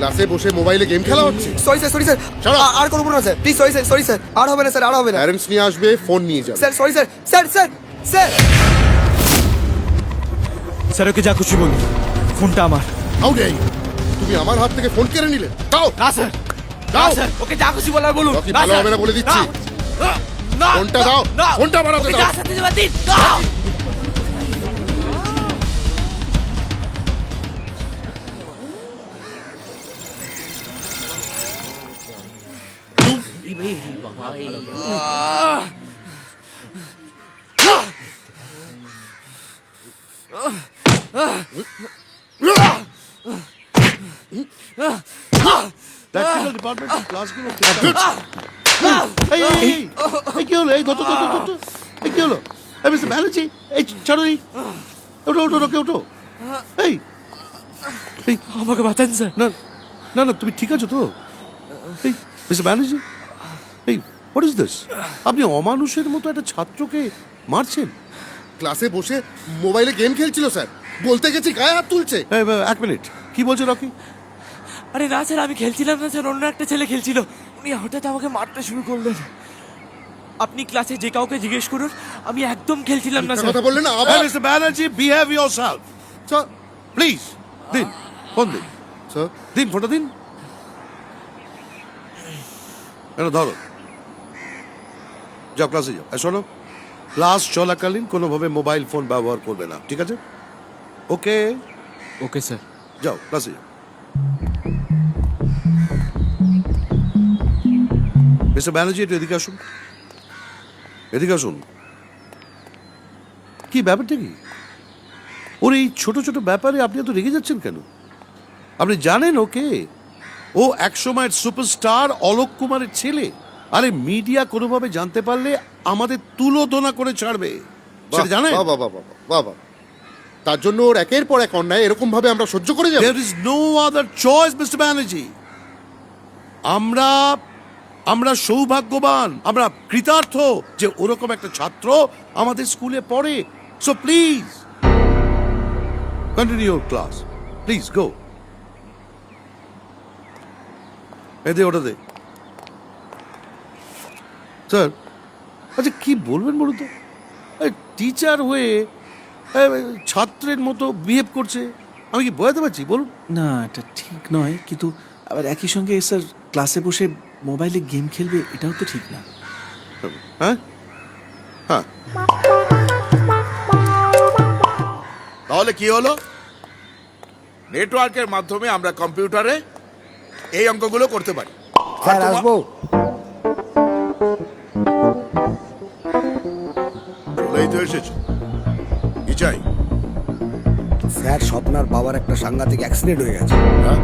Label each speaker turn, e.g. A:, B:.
A: ক্লাসে বসে মোবাইলে গেম খেলা হচ্ছে।
B: সরি স্যার আর করবো না স্যার, প্লিজ সরি স্যার, আর হবে না স্যার, আর হবে না
A: প্যারেন্টস নিয়ে আসবে, ফোন নিয়ে যাবে।
B: Sir. Sorry sir.
C: Sir okay যা খুশি বলুন, ফোনটা আমার।
A: How dare you! তুমি আমার হাত থেকে ফোন কেড়ে নিলে? দাও
C: না স্যার,
A: দাও।
C: স্যার ওকে যা খুশি বলার বলুন।
A: রকি, ভালো হবে না বলে দিচ্ছি। ফোনটা দাও, ফোনটা বাড়াতে দাও।
D: Tactical department ক্লাসগুলো এই কি হলো? এই ধরো এই কি হলো? এই মিস্টার ব্যানার্জি, এই ছাড়ো, এই ওঠো এই
C: আমাকে বাঁচান স্যার।
D: না তুমি ঠিক আছো তো? এই মিস্টার ব্যানার্জি, এই হোয়াট ইজ দিস? আপনি অমানুষের মতো একটা ছাত্রকে মারছেন।
A: ক্লাসে বসে মোবাইলে গেম খেলছিল স্যার, বলতে গেছি গায়ে হাত তুলছে।
D: এক মিনিট, কি বলছে রকি?
C: আরে না স্যার, আমি খেলছিলাম না স্যার, অন্য একটা ছেলে খেলছিল। উনি হঠাৎ আমাকে মারতে শুরু করলেন। আপনি ক্লাসে যে কাউকে জিজ্ঞেস করুন, আমি একদম খেলছিলাম না স্যার।
A: কথা বললে না আবার।
D: Mister Banerjee, behave yourself
A: sir,
D: please. দিন ফোন দিন,
A: স্যার
D: দিন ফোনটা দিন। এটা ধরো, যাও ক্লাসে যাও। শোনো, ক্লাস চলাকালীন কোনোভাবে মোবাইল ফোন ব্যবহার করবে না, ঠিক আছে? ওকে
C: ওকে স্যার।
D: যাও ক্লাসে যাও। মিস্টার ব্যানার্জি, একটু এদিকে আসুন, এদিকে আসুন। কি ব্যাপারটা কি? ওর এই ছোট ছোট ব্যাপারে আপনি এত রেগে যাচ্ছেন কেন? আপনি জানেন ওকে, ও একসময়ের সুপারস্টার অলোক কুমারের ছেলে। আরে মিডিয়া কোনোভাবে জানতে পারলে আমাদের তুলোধনা করে ছাড়বে, সেটা জানেন?
A: বাবা, তার জন্য ওর একের পর এক অন্যায় এরকম ভাবে আমরা সহ্য করে যাব?
D: There is no other choice, Mr. Banerjee. আমরা সৌভাগ্যবান, আমরা কৃতার্থ যে ওরকম একটা ছাত্র আমাদের স্কুলে পড়ে। So please continue your class, please go. এদে ওটা দে স্যার। আচ্ছা কি বলবেন বলুন তো? টিচার হয়ে ছাত্রের মতো বিহেভ করছে, আমি কি বোঝাতে পারছি বলুন?
E: না, এটা ঠিক নয়, কিন্তু আবার একই সঙ্গে স্যার ক্লাসে বসে মোবাইলে গেম খেলবে, এটাও তো ঠিক না।
D: হ্যাঁ হ্যাঁ,
F: তাহলে কি হলো? নেটওয়ার্কের মাধ্যমে আমরা কম্পিউটারে এই অঙ্কগুলো করতে পারি।
B: স্যার আসবো।
F: চলেই তো এসেছো, কি চাই?
B: স্যার স্বপ্নার বাবার একটা সাংঘাতিক অ্যাক্সিডেন্ট হয়ে গেছে।
F: হ্যাঁ?